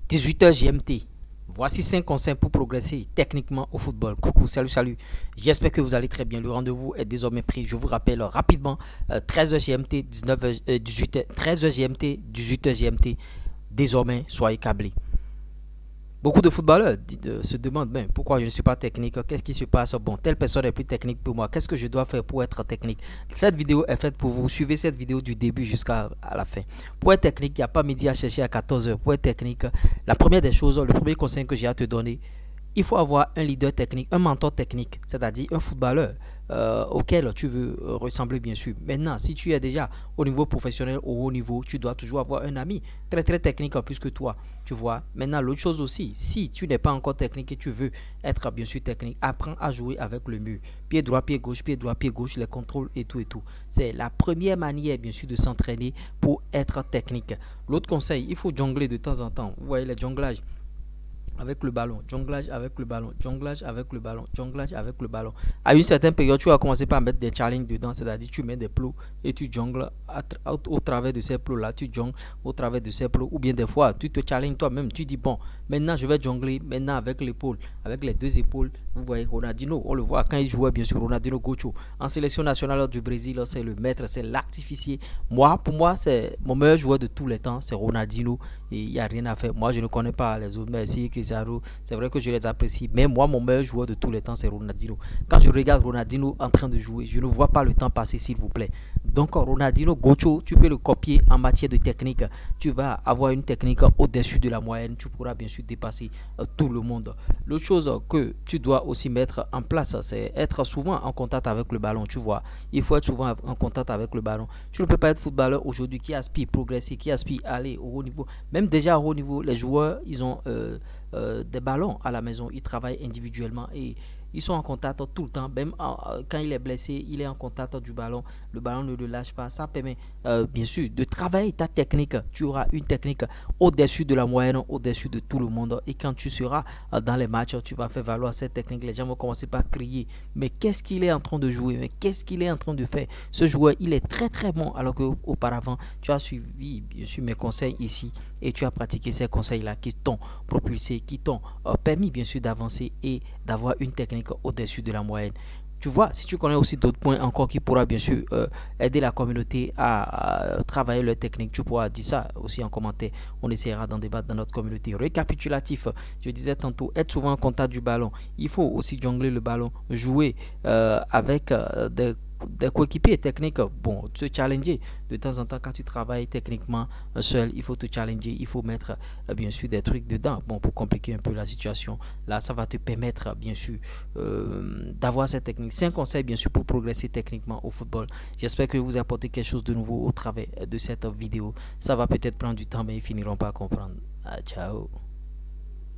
18h GMT. Voici 5 conseils pour progresser techniquement au football. Coucou, salut, salut. J'espère que vous allez très bien. Le rendez-vous est désormais pris. Je vous rappelle rapidement 13h GMT, 19h, 18h, 13h GMT, 18h GMT. Désormais, soyez câblés. Beaucoup de footballeurs se demandent ben, pourquoi je ne suis pas technique, qu'est-ce qui se passe, bon, telle personne est plus technique pour moi, qu'est-ce que je dois faire pour être technique. Cette vidéo est faite pour vous, suivez cette vidéo du début jusqu'à la fin. Pour être technique, il n'y a pas midi à chercher à 14h. Pour être technique, la première des choses, le premier conseil que j'ai à te donner, il faut avoir un leader technique, un mentor technique, c'est-à-dire un footballeur auquel tu veux ressembler bien sûr. Maintenant, si tu es déjà au niveau professionnel, au haut niveau, tu dois toujours avoir un ami très très technique en plus que toi. Tu vois. Maintenant, l'autre chose aussi, si tu n'es pas encore technique et tu veux être bien sûr technique, apprends à jouer avec le mur. Pied droit, pied gauche, pied droit, pied gauche, les contrôles et tout et tout. C'est la première manière bien sûr de s'entraîner pour être technique. L'autre conseil, il faut jongler de temps en temps. Vous voyez les jonglages avec le ballon, jonglage avec le ballon, jonglage avec le ballon, jonglage avec le ballon. À une certaine période, tu vas commencer par mettre des challenges dedans, c'est-à-dire tu mets des plots et tu jongles au travers de ces plots-là, tu jongles au travers de ces plots, ou bien des fois, tu te challenges toi-même, tu dis bon, maintenant je vais jongler, maintenant avec l'épaule, avec les deux épaules. Vous voyez Ronaldinho, on le voit quand il jouait bien sûr, Ronaldinho Gocho, en sélection nationale du Brésil, c'est le maître, c'est l'artificier. Moi, pour moi, c'est mon meilleur joueur de tous les temps, c'est Ronaldinho, et il n'y a rien à faire. Moi, je ne connais pas les autres, merci Cristiano, c'est vrai que je les apprécie, mais moi, mon meilleur joueur de tous les temps, c'est Ronaldinho. Quand je regarde Ronaldinho en train de jouer, je ne vois pas le temps passer, s'il vous plaît. Donc, Ronaldinho Gocho, tu peux le copier en matière de technique. Tu vas avoir une technique au-dessus de la moyenne. Tu pourras bien sûr dépasser tout le monde. L'autre chose que tu dois aussi mettre en place, c'est être souvent en contact avec le ballon. Tu vois, il faut être souvent en contact avec le ballon. Tu ne peux pas être footballeur aujourd'hui qui aspire progresser, qui aspire aller au haut niveau. Même déjà au haut niveau, les joueurs, ils ont des ballons à la maison. Ils travaillent individuellement et ils sont en contact tout le temps. Même quand il est blessé, il est en contact du ballon. Le ballon ne le lâche pas. Ça permet bien sûr de travailler ta technique. Tu auras une technique au-dessus de la moyenne, au-dessus de tout le monde. Et quand tu seras dans les matchs, tu vas faire valoir cette technique. Les gens vont commencer par crier. Mais qu'est-ce qu'il est en train de jouer? Mais qu'est-ce qu'il est en train de faire? Ce joueur, il est très très bon. Alors qu'auparavant, tu as suivi bien sûr mes conseils ici et tu as pratiqué ces conseils-là qui t'ont propulsé, qui t'ont permis bien sûr d'avancer et d'avoir une technique au-dessus de la moyenne. Tu vois, si tu connais aussi d'autres points encore qui pourra bien sûr aider la communauté à travailler leur technique, tu pourras dire ça aussi en commentaire. On essaiera d'en débattre dans notre communauté. Récapitulatif, je disais tantôt, être souvent en contact du ballon. Il faut aussi jongler le ballon, jouer avec des coéquipiers techniques, bon, se challenger de temps en temps quand tu travailles techniquement seul, il faut te challenger, il faut mettre bien sûr des trucs dedans, bon, pour compliquer un peu la situation. Là, ça va te permettre bien sûr d'avoir cette technique. C'est un conseil bien sûr pour progresser techniquement au football. J'espère que vous apportez quelque chose de nouveau au travers de cette vidéo. Ça va peut-être prendre du temps, mais ils finiront par comprendre. Ah, ciao.